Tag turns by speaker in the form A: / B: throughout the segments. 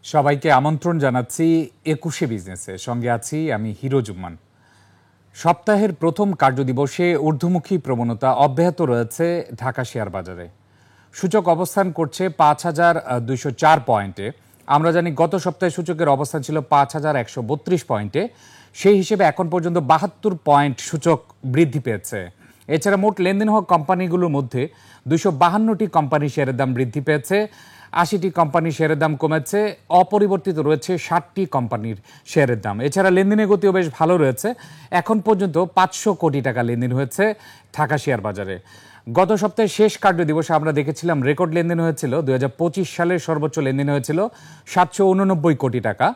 A: সবাইকে আমন্ত্রণ জানাচ্ছি ২১শে বিজনেসে। সঙ্গে আছি আমি হিরোজুম্মান। সপ্তাহের প্রথম কার্যদিবসে ঊর্ধ্বমুখী প্রবণতা অব্যাহত রয়েছে ঢাকা শেয়ার বাজারে। সূচক অবস্থান করছে ৫,২০৪ পয়েন্টে। আমরা জানি গত সপ্তাহে সূচকের অবস্থান ছিল ৫,১৩২ পয়েন্টে। সেই হিসেবে এখন পর্যন্ত ৭২ পয়েন্ট সূচক বৃদ্ধি পেয়েছে। এছাড়া মোট লেনদেন হওয়া কোম্পানিগুলোর মধ্যে ২৫২টি কোম্পানি শেয়ারের দাম বৃদ্ধি পেয়েছে, ৮০টি কোম্পানির শেয়ারের দাম কমেছে, অপরিবর্তিত রয়েছে ৬০টি কোম্পানির শেয়ারের দাম। এছাড়া লেনদেনের গতিও বেশ ভালো রয়েছে। এখন পর্যন্ত ৫০০ কোটি টাকা লেনদেন হয়েছে ঢাকা শেয়ার বাজারে। গত সপ্তাহে শেষ কার্যদিবসে আমরা দেখেছিলাম রেকর্ড লেনদেন হয়েছিল, ২০২৫ সালের সর্বোচ্চ লেনদেন হয়েছিল ৭৮৯ কোটি টাকা।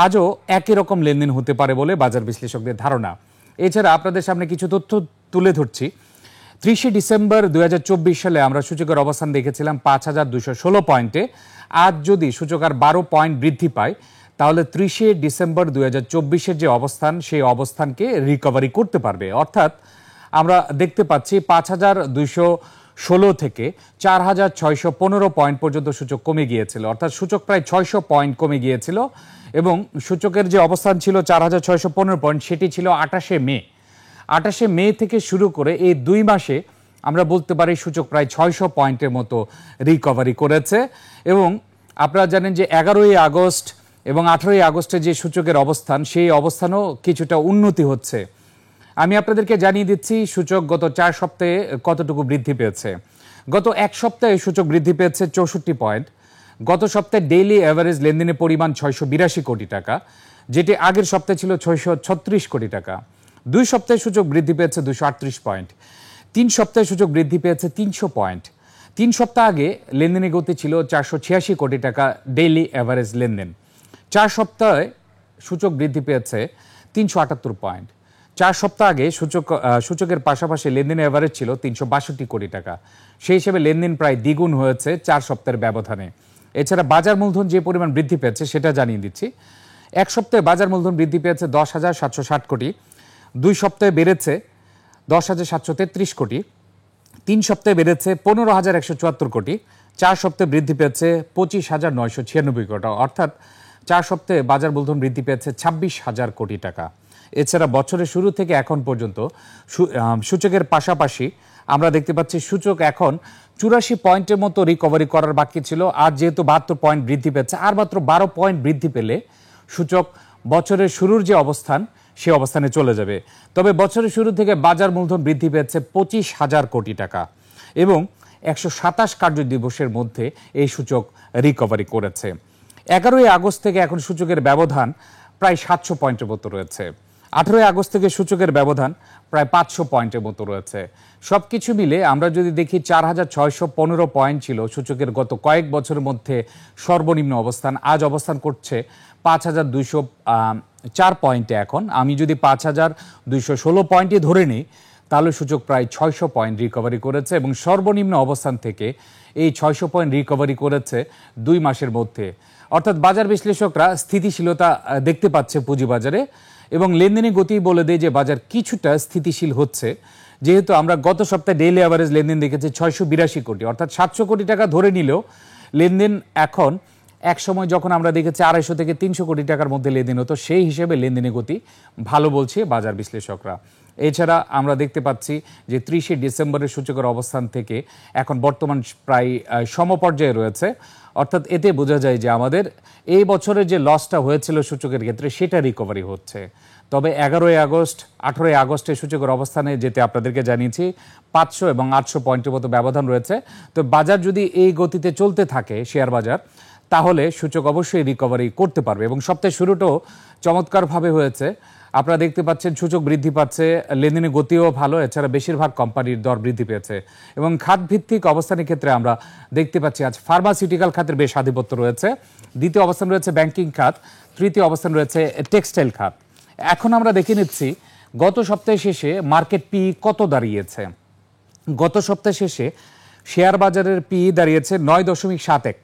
A: আজও একই রকম লেনদেন হতে পারে বলে বাজার বিশ্লেষকদের ধারণা। এছাড়া আপনাদের সামনে কিছু তথ্য তুলে ধরছি। ৩০শে ডিসেম্বর ২০২৪ সালে আমরা সূচকের অবস্থান দেখেছিলাম ৫,২১৬ পয়েন্টে। আজ যদি সূচক আর ১২ পয়েন্ট বৃদ্ধি পায় তাহলে ৩০শে ডিসেম্বর ২০২৪-এর যে অবস্থান সেই অবস্থানকে রিকভারি করতে পারবে। অর্থাৎ আমরা দেখতে পাচ্ছি ৫,২১৬ থেকে ৪,৬১৫ পয়েন্ট পর্যন্ত সূচক কমে গিয়েছিল। অর্থাৎ সূচক প্রায় ৬০০ পয়েন্ট কমে গিয়েছিল এবং সূচকের যে অবস্থান ছিল ৪,৬১৫ পয়েন্ট সেটি ছিল ২৮শে মে থেকে শুরু করে এই ২ মাসে আমরা বলতে পারি সূচক প্রায় ৬০০ পয়েন্টের মতো রিকভারি করেছে। এবং আপনারা জানেন যে ১১ই আগস্ট এবং ১৮ই আগস্টে যে সূচকের অবস্থান সেই অবস্থানও কিছুটা উন্নতি হচ্ছে। আমি আপনাদেরকে জানিয়ে দিচ্ছি সূচক গত ৪ সপ্তাহে কতটুকু বৃদ্ধি পেয়েছে। গত ১ সপ্তাহে সূচক বৃদ্ধি পেয়েছে ৬৪ পয়েন্ট। গত সপ্তাহে ডেইলি অ্যাভারেজ লেনদেনের পরিমাণ ৬৮২ কোটি টাকা, যেটি আগের সপ্তাহে ছিল ৬৩৬ কোটি টাকা। ২ সপ্তাহে সূচক বৃদ্ধি পেয়েছে ২৩৮ পয়েন্ট। ৩ সপ্তাহে সূচক বৃদ্ধি পেয়েছে ৩০০ পয়েন্ট। ৩ সপ্তাহ আগে লেনদেনের গতি ছিল ৪৮৬ কোটি টাকা ডেইলি অ্যাভারেজ লেনদেন। ৪ সপ্তাহে সূচক বৃদ্ধি পেয়েছে ৩৭৮ পয়েন্ট। ৪ সপ্তাহ আগে সূচকের পাশাপাশি লেনদেনের অ্যাভারেজ ছিল ৩৬২ কোটি টাকা। সেই হিসেবে লেনদেন প্রায় দ্বিগুণ হয়েছে ৪ সপ্তাহের ব্যবধানে। এছাড়া বাজার মূলধন যে পরিমাণ বৃদ্ধি পেয়েছে সেটা জানিয়ে দিচ্ছি। ১ সপ্তাহে বাজার মূলধন বৃদ্ধি পেয়েছে ১০,৭৬০ কোটি। ২ সপ্তাহে বেড়েছে ১০,৭৩৩ কোটি। ৩ সপ্তাহে বেড়েছে ১৫,১৭৪ কোটি। ৪ সপ্তাহে বৃদ্ধি পেয়েছে ২৫,৯৯৬ কোটি। অর্থাৎ ৪ সপ্তাহে বাজার মূলধন বৃদ্ধি পেয়েছে ২৬,০০০ কোটি টাকা। এছাড়া বছরের শুরু থেকে এখন পর্যন্ত সূচকের পাশাপাশি আমরা দেখতে পাচ্ছি সূচক এখন ৮৪ পয়েন্টের মতো রিকভারি করার বাকি ছিল। আর যেহেতু ৭২ পয়েন্ট বৃদ্ধি পেয়েছে, আর মাত্র ১২ পয়েন্ট বৃদ্ধি পেলে সূচক বছরের শুরুর যে অবস্থান সে অবস্থানে চলে যাবে। তবে বছরের শুরু থেকে বাজার মূলধন বৃদ্ধি পেয়েছে ২৫,০০০ কোটি টাকা এবং ১২৭ কার্যদিবসের মধ্যে এই সূচক রিকভারি করেছে। ১১ই আগস্ট থেকে এখন সূচকের ব্যবধান প্রায় ৭০০ পয়েন্টের মতো রয়েছে। ১৮ই আগস্ট থেকে সূচকের ব্যবধান প্রায় ৫০০ পয়েন্টের মতো রয়েছে। সব কিছু মিলে আমরা যদি দেখি ৪,৬১৫ পয়েন্ট ছিল সূচকের গত কয়েক বছরের মধ্যে সর্বনিম্ন অবস্থান, আজ অবস্থান করছে ৫,২০৪ পয়েন্টে। এখন আমি যদি ৫,২১৬ পয়েন্টে ধরে নিই তাহলে সূচক প্রায় ৬০০ পয়েন্ট রিকভারি করেছে এবং সর্বনিম্ন অবস্থান থেকে এই ৬০০ পয়েন্ট রিকভারি করেছে ২ মাসের মধ্যে। অর্থাৎ বাজার বিশ্লেষকরা স্থিতিশীলতা দেখতে পাচ্ছে পুঁজিবাজারে এবং লেনদেনের গতি বলে দেয় যে বাজার কিছুটা স্থিতিশীল হচ্ছে। যেহেতু আমরা গত সপ্তাহে ডেইলি অ্যাভারেজ লেনদেন দেখেছি ৬৮২ কোটি, অর্থাৎ ৭০০ কোটি টাকা ধরে নিলেও লেনদেন এখন এক সময় যখন আমরা দেখেছি ২৫০ থেকে ৩০০ কোটি টাকার মধ্যে লেনদেন হতো, সেই হিসেবে লেনদেনের গতি ভালো বলছে বাজার বিশ্লেষকরা। এছাড়া আমরা দেখতে পাচ্ছি যে ৩০শে ডিসেম্বরের সূচকের অবস্থান থেকে এখন বর্তমান প্রায় সমপর্যায়ে রয়েছে। অর্থাৎ এতে বোঝা যায় যে আমাদের এই বছরের যে লসটা হয়েছিল সূচকের ক্ষেত্রে সেটা রিকভারি হচ্ছে। তবে ১১ই আগস্ট ১৮ই আগস্টে সূচকের অবস্থানে যেতে আপনাদেরকে জানিয়েছি ৫০০ এবং ৮০০ পয়েন্টের মতো ব্যবধান রয়েছে। তো বাজার যদি এই গতিতে চলতে থাকে শেয়ার বাজার, তাহলে সূচক অবশ্যই রিকভারি করতে পারবে এবং সপ্তাহের শুরুটাও চমৎকারভাবে হয়েছে। আপনারা দেখতে পাচ্ছেন সূচক বৃদ্ধি পাচ্ছে, লেনদেনের গতিও ভালো। এছাড়া বেশিরভাগ কোম্পানির দর বৃদ্ধি পেয়েছে এবং খাতভিত্তিক অবস্থানের ক্ষেত্রে আমরা দেখতে পাচ্ছি আজ ফার্মাসিউটিক্যাল খাতের বেশ আধিপত্য রয়েছে। দ্বিতীয় অবস্থান রয়েছে ব্যাংকিং খাত, তৃতীয় অবস্থান রয়েছে টেক্সটাইল খাত। এখন আমরা দেখে নিচ্ছি গত সপ্তাহে শেষে মার্কেট পি কত দাঁড়িয়েছে। গত সপ্তাহে শেষে শেয়ার বাজারের পি দাঁড়িয়েছে ৯.৭১।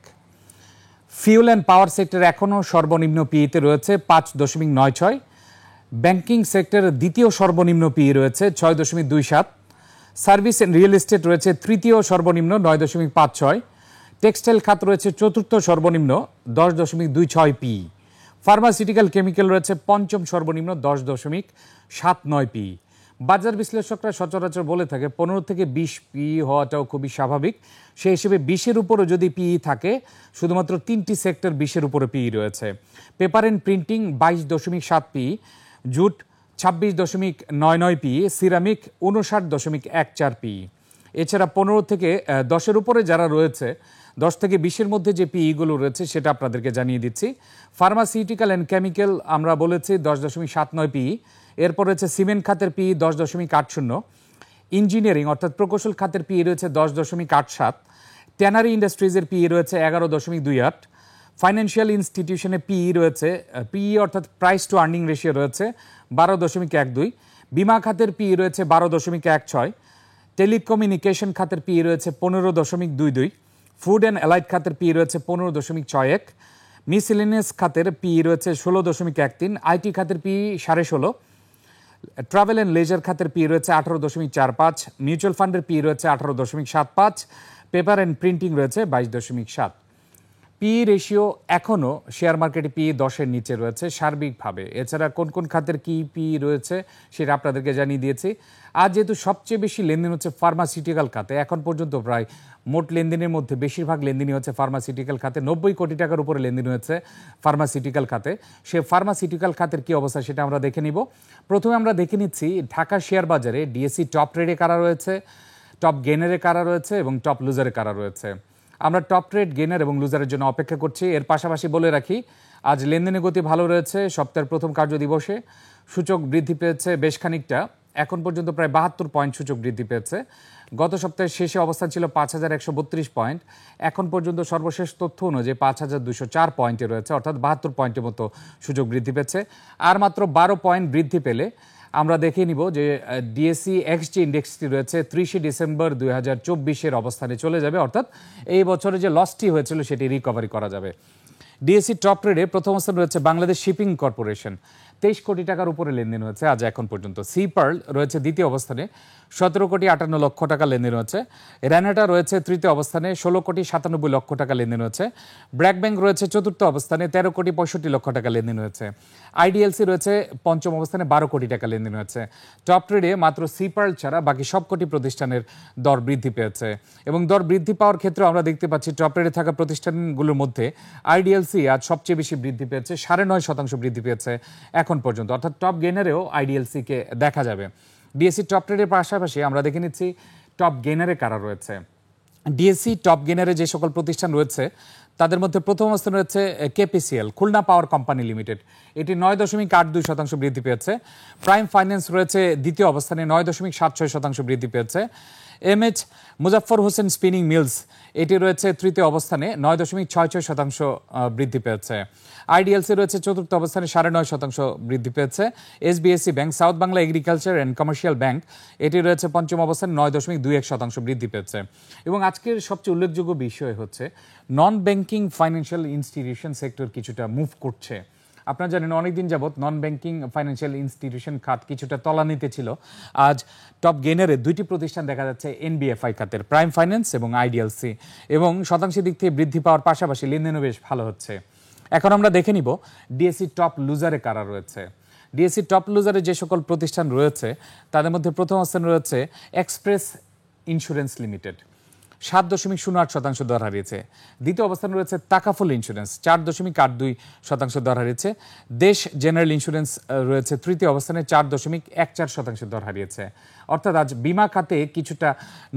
A: ফিউল অ্যান্ড পাওয়ার সেক্টর এখনও সর্বনিম্ন পিইতে রয়েছে ৫.৯৬। ব্যাংকিং সেক্টরের দ্বিতীয় সর্বনিম্ন পি রয়েছে ৬.২৭। সার্ভিস অ্যান্ড রিয়েল এস্টেট রয়েছে তৃতীয় সর্বনিম্ন ৯.৫৬। টেক্সটাইল খাত রয়েছে চতুর্থ সর্বনিম্ন 10.26 পি। ফার্মাসিউটিক্যাল কেমিক্যাল রয়েছে পঞ্চম সর্বনিম্ন 10.79 পি। বাজার বিশ্লেষকরা সচরাচর বলে থাকে 15 থেকে 20 পি হওয়াটাও খুবই স্বাভাবিক। সেই হিসেবে 20-এর উপরও যদি পিই থাকে, শুধুমাত্র 3টি সেক্টর 20-এর উপরে পিই রয়েছে। Paper and printing 22.7 P, jute 26.99 P, ceramic 59.14 P. এছাড়া 15 থেকে 10-এর উপরে যারা রয়েছে, 10 থেকে 20-এর মধ্যে যে পিইগুলো রয়েছে সেটা আপনাদেরকে জানিয়ে দিচ্ছি। ফার্মাসিউটিক্যাল অ্যান্ড কেমিক্যাল আমরা বলেছি 10.79 পি। এরপর রয়েছে সিমেন্ট খাতের পিই 10.80। ইঞ্জিনিয়ারিং অর্থাৎ প্রকৌশল খাতের পিই রয়েছে 10.87। ট্যানারি ইন্ডাস্ট্রিজের পিই রয়েছে 11.28। ফাইন্যান্সিয়াল ইনস্টিটিউশনে পিই রয়েছে, পিই অর্থাৎ প্রাইস টু আর্নিং রেশিও রয়েছে 12.12। বিমা খাতের পিই রয়েছে 12.16। টেলিকমিউনিকেশন খাতের পিই রয়েছে 15.22। ফুড অ্যান্ড অ্যালাইড খাতের পিই রয়েছে 15.61। মিসেলেনিয়াস খাতের পিই রয়েছে 16.13। আইটি খাতের পিই 16.5। ট্রাভেল অ্যান্ড লেজার খাতের পিই রয়েছে 18.45। মিউচুয়াল ফান্ডের পিই রয়েছে 18.75। পেপার অ্যান্ড প্রিন্টিং রয়েছে 22.7। পি রেশিও এখনও শেয়ার মার্কেটে পি 10-এর নিচে রয়েছে সার্বিকভাবে। এছাড়া কোন কোন খাতের কি পি রয়েছে সেটা আপনাদেরকে জানিয়ে দিয়েছি। আজ যেহেতু সবচেয়ে বেশি লেনদেন হচ্ছে ফার্মাসিউটিক্যাল খাতে, এখন পর্যন্ত প্রায় মোট লেনদেনের মধ্যে বেশিরভাগ লেনদেনই হচ্ছে ফার্মাসিউটিক্যাল খাতে। 90 কোটি টাকার উপরে লেনদেন হয়েছে ফার্মাসিউটিক্যাল খাতে। সে ফার্মাসিউটিক্যাল খাতের কি অবস্থা সেটা আমরা দেখে নিব। প্রথমে আমরা দেখে নিচ্ছি ঢাকা শেয়ার বাজারে ডিএসসি টপ ট্রেডে কারা রয়েছে, টপ গেনারে কারা রয়েছে এবং টপ লুজারে কারা রয়েছে। আমরা টপ ট্রেড গেনার এবং লুজারের জন্য অপেক্ষা করছি। এর পাশাপাশি বলে রাখি, আজ লেনদেনের গতি ভালো রয়েছে। সপ্তাহের প্রথম কার্যদিবসে সূচক বৃদ্ধি পেয়েছে বেশ খানিকটা, এখন পর্যন্ত প্রায় 72 পয়েন্ট সূচক বৃদ্ধি পেয়েছে। গত সপ্তাহের শেষে অবস্থান ছিল 5,132 পয়েন্ট, এখন পর্যন্ত সর্বশেষ তথ্য অনুযায়ী 5,204 পয়েন্টে রয়েছে, অর্থাৎ 72 পয়েন্টের মতো সূচক বৃদ্ধি পেয়েছে। আর মাত্র 12 পয়েন্ট বৃদ্ধি পেলে আমরা দেখে নিব যে ডিএসসি এক্সজি ইন্ডেক্সটি রয়েছে 30 ডিসেম্বর 2024-এর অবস্থানে চলে যাবে, অর্থাৎ এই বছরে যে লসটি হয়েছিল সেটি রিকভারি করা যাবে। ডিএসসি টপ ট্রেডে প্রথম স্থানে রয়েছে বাংলাদেশ শিপিং কর্পোরেশন, 23 কোটি টাকার উপরে লেনদেন হয়েছে আজ এখন পর্যন্ত। সি পার্ল রয়েছে দ্বিতীয় অবস্থানে, 17 কোটি 58 লক্ষ টাকা লেনদেন হয়েছে। রেনাটা রয়েছে তৃতীয় অবস্থানে, 16 কোটি 97 লক্ষ টাকা লেনদেন হয়েছে। ব্র্যাক ব্যাংক রয়েছে চতুর্থ অবস্থানে, 13 কোটি 65 লক্ষ টাকা লেনদেন হয়েছে। আইডিএলসি রয়েছে পঞ্চম অবস্থানে, 12 কোটি টাকা লেনদেন হয়েছে। টপ ট্রেডে মাত্র সি পার্ল ছাড়া বাকি সবকটি প্রতিষ্ঠানের দর বৃদ্ধি পেয়েছে, এবং দর বৃদ্ধি পাওয়ার ক্ষেত্রে আমরা দেখতে পাচ্ছি টপ ট্রেডে থাকা প্রতিষ্ঠানগুলোর মধ্যে আইডিএলসি আজ সবচেয়ে বেশি বৃদ্ধি পেয়েছে, 9.5% বৃদ্ধি পেয়েছে এখন পর্যন্ত, অর্থাৎ টপ গেনারেও আইডিএলসিকে দেখা যাবে। ডিএসসি টপ ট্রেডের পাশাপাশি আমরা দেখে নিচ্ছি টপ গেনারে কারা রয়েছে। ডিএসসি টপ গেনারে যে সকল প্রতিষ্ঠান রয়েছে তাদের মধ্যে প্রথম অবস্থানে রয়েছে কেপিসিএল, খুলনা পাওয়ার কোম্পানি লিমিটেড, এটি 9.82% বৃদ্ধি পেয়েছে। প্রাইম ফাইন্যান্স রয়েছে দ্বিতীয় অবস্থানে, 9.76% বৃদ্ধি পেয়েছে। MH Muzaffar Hossain spinning mills, এটি রয়েছে তৃতীয় অবস্থানে, 9.66% বৃদ্ধি পেয়েছে। আইডিএলসি রয়েছে চতুর্থ অবস্থানে, 9.5% বৃদ্ধি পেয়েছে। SBSC bank, south Bangla agriculture and commercial bank, এটি রয়েছে পঞ্চম অবস্থানে, 9.21% বৃদ্ধি পেয়েছে। এবং আজকের সবচেয়ে উল্লেখযোগ্য বিষয় হচ্ছে non banking financial institution sector কিছুটা মুভ করছে। আপনারা জানেন অনেকদিন যাবৎ নন ব্যাংকিং ফাইন্যান্সিয়াল ইনস্টিটিউশন খাত কিছুটা তলানিতে ছিল। আজ টপ গেনারে দুইটি প্রতিষ্ঠান দেখা যাচ্ছে এনবিএফআই খাতের, প্রাইম ফাইন্যান্স এবং আইডিএলসি, এবং শতাংশের দিক থেকে বৃদ্ধি পাওয়ার পাশাপাশি লেনদেনও বেশ ভালো হচ্ছে। এখন আমরা দেখে নিব ডিএসসি টপ লুজারে কারা রয়েছে। ডিএসসি টপ লুজারে যে সকল প্রতিষ্ঠান রয়েছে তাদের মধ্যে প্রথম অবস্থানে রয়েছে এক্সপ্রেস ইন্স্যুরেন্স লিমিটেড, 7.08% দর হারিয়েছে। দ্বিতীয় অবস্থানে রয়েছে তাকাফুল ইন্স্যুরেন্স, 4.82% দর হারিয়েছে। দেশ জেনারেল ইন্স্যুরেন্স রয়েছে তৃতীয় অবস্থানে, 4.14% দর হারিয়েছে। অর্থাৎ আজ বিমা খাতে কিছুটা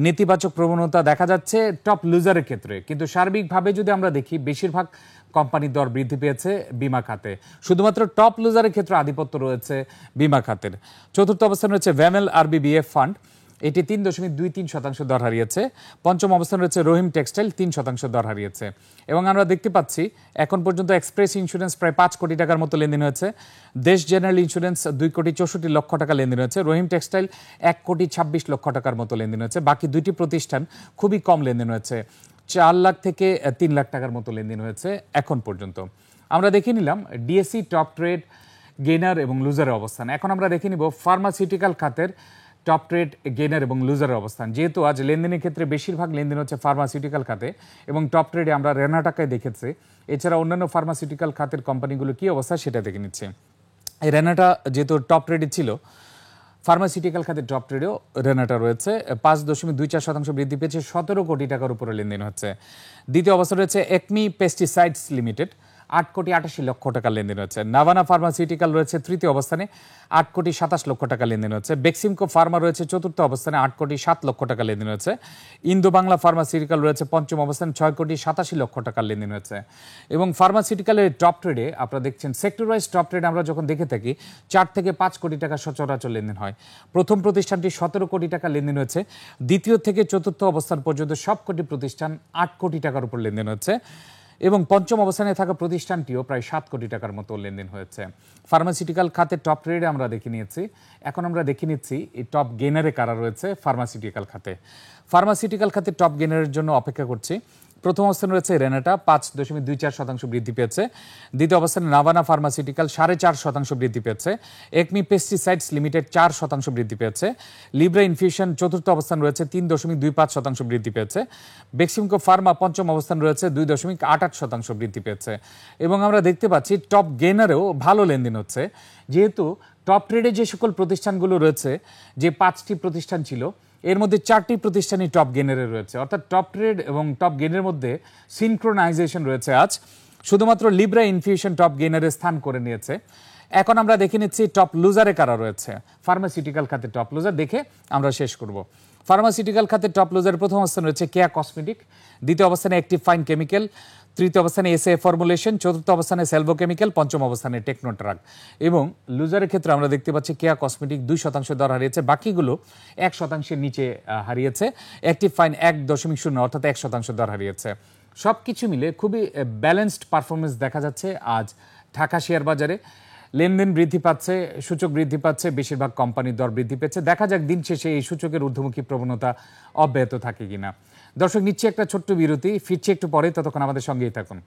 A: নেতিবাচক প্রবণতা দেখা যাচ্ছে টপ লুজারের ক্ষেত্রে, কিন্তু সার্বিকভাবে যদি আমরা দেখি বেশিরভাগ কোম্পানির দর বৃদ্ধি পেয়েছে বিমা খাতে, শুধুমাত্র টপ লুজারের ক্ষেত্রে আধিপত্য রয়েছে বিমা খাতের। চতুর্থ অবস্থানে রয়েছে ভ্যামেল আরবিবিএফ ফান্ড, এটি 3.23% দর হারিয়েছে। পঞ্চম অবস্থানে রয়েছে রহিম টেক্সটাইল, 3% দর হারিয়েছে। এবং আমরা দেখতে পাচ্ছি এখন পর্যন্ত এক্সপ্রেস ইন্স্যুরেন্স প্রায় 5 কোটি টাকার মতো লেনদেন হয়েছে। দেশ জেনারেল ইন্স্যুরেন্স 2.64 লক্ষ টাকা লেনদেন হয়েছে। রহিম টেক্সটাইল 1.26 লক্ষ টাকার মতো লেনদেন হয়েছে। বাকি দুইটি প্রতিষ্ঠান খুবই কম লেনদেন হয়েছে, 4 লাখ থেকে 3 লাখ টাকার মতো লেনদেন হয়েছে এখন পর্যন্ত। আমরা দেখে নিলাম ডিএসসি টপ ট্রেড গেনার এবং লুজারের অবস্থান। এখন আমরা দেখে নিব ফার্মাসিউটিক্যাল খাতের টপ ট্রেড, গেইনার এবং লুজারের অবস্থান। যেহেতু আজ লেনদেনের ক্ষেত্রে বেশিরভাগ লেনদেন হচ্ছে ফার্মাসিউটিক্যাল খাতে এবং টপ ট্রেডে আমরা রেনাটাকায় দেখেছি। এছাড়া অন্যান্য ফার্মাসিউটিক্যাল খাতের কোম্পানিগুলো কী অবস্থা সেটা দেখে নিচ্ছে। এই রেনাটা যেহেতু টপ ট্রেডে ছিল, ফার্মাসিউটিক্যাল খাতের টপ ট্রেডেও রেনাটা রয়েছে 5.24% বৃদ্ধি পেয়েছে, 17 কোটি টাকার উপরে লেনদেন হচ্ছে। দ্বিতীয় অবস্থা রয়েছে একমি পেস্টিসাইডস লিমিটেড, 8,87,00,000 টাকা লেনদেন হচ্ছে। নাভানা ফার্মাসিউটিক্যাল রয়েছে তৃতীয় অবস্থানে, 8,27,00,000 টাকা লেনদেন হচ্ছে। বেক্সিমকো ফার্মা রয়েছে চতুর্থ অবস্থানে, 8,07,00,000 টাকা লেনদেন হচ্ছে। ইন্দো বাংলা ফার্মাসিউটিক্যাল রয়েছে পঞ্চম অবস্থানে, 6,87,00,000 টাকা লেনদেন হচ্ছে। এবং ফার্মাসিউটিক্যালের টপ ট্রেডে আপনারা দেখছেন সেক্টর ওয়াইজ টপ ট্রেড আমরা যখন দেখে থাকি 4 থেকে 5 কোটি টাকা সচরাচর লেনদেন হয়। প্রথম প্রতিষ্ঠানটি 17 কোটি টাকা লেনদেন হচ্ছে। দ্বিতীয় থেকে চতুর্থ অবস্থান পর্যন্ত সবকটি প্রতিষ্ঠান 8 কোটি টাকার উপর লেনদেন হচ্ছে এবং পঞ্চম অবস্থানে থাকা প্রতিষ্ঠানটিও প্রায় 7 কোটি টাকার মতো লেনদেন হয়েছে। ফার্মাসিউটিক্যাল খাতে টপ ট্রেডে আমরা দেখে নিয়েছি। এখন আমরা দেখে নিচ্ছি এই টপ গেইনারে কারা রয়েছে ফার্মাসিউটিক্যাল খাতে। ফার্মাসিউটিক্যাল খাতে টপ গেইনারের জন্য অপেক্ষা করছি। প্রথম অবস্থানে রয়েছে রেনাটা, 5.24% বৃদ্ধি পেয়েছে। দ্বিতীয় অবস্থানে নাভানা ফার্মাসিউটিক্যাল 4.5% বৃদ্ধি পেয়েছে। একমি পেস্টিসাইডস লিমিটেড 4% বৃদ্ধি পেয়েছে। লিব্রা ইনফিউশন চতুর্থ অবস্থান রয়েছে 3.25% বৃদ্ধি পেয়েছে। বেক্সিমকো ফার্মা পঞ্চম অবস্থান রয়েছে 2.88% বৃদ্ধি পেয়েছে। এবং আমরা দেখতে পাচ্ছি টপ গেইনারেও ভালো লেনদেন হচ্ছে, যেহেতু টপ ট্রেডে যে সকল প্রতিষ্ঠানগুলো রয়েছে, যে 5টি প্রতিষ্ঠান ছিল এর মধ্যে 4টি প্রতিষ্ঠানই টপ গেইনারে রয়েছে, অর্থাৎ টপ ট্রেড এবং টপ গেইনের মধ্যে সিনক্রোনাইজেশন রয়েছে। আজ শুধুমাত্র লিব্রা ইনফিউশন টপ গেইনারে স্থান করে নিয়েছে। এখন আমরা দেখে নিচ্ছি টপ লুজারে কারা রয়েছে। ফার্মাসিউটিক্যাল খাতে টপ লুজার দেখে আমরা শেষ করব। ফার্মাসিউটিক্যাল খাতে টপ লুজারের প্রথম অবস্থানে রয়েছে কেয়া কসমেটিক, দ্বিতীয় অবস্থানে অ্যাক্টিভ ফাইন কেমিক্যাল, তৃতীয় অবস্থানে এসএ ফর্মুলেশন, চতুর্থ অবস্থানে সেলভো কেমিক্যাল, পঞ্চম অবস্থানে টেকনোট্রাক। এবং লুজারের ক্ষেত্রে আমরা দেখতে পাচ্ছি কেয়া কসমেটিক 2% দর হারিয়েছে, বাকিগুলো 1%-এর নিচে হারিয়েছে। অ্যাক্টিভ ফাইন 1.0 অর্থাৎ 1% দর হারিয়েছে। সব কিছু মিলে খুবই ব্যালেন্সড পারফরমেন্স দেখা যাচ্ছে আজ ঢাকা শেয়ার বাজারে। লেনদেন বৃদ্ধি পাচ্ছে, সূচক বৃদ্ধি পাচ্ছে, বেশিরভাগ কোম্পানির দর বৃদ্ধি পেয়েছে। দেখা যাক দিন শেষে এই সূচকের ঊর্ধ্বমুখী প্রবণতা অব্যাহত থাকে কিনা। দর্শক, নিচ্ছে একটা ছোট্ট বিরতি, ফিরছি একটু পরে, ততক্ষণ আমাদের সঙ্গেই থাকুন।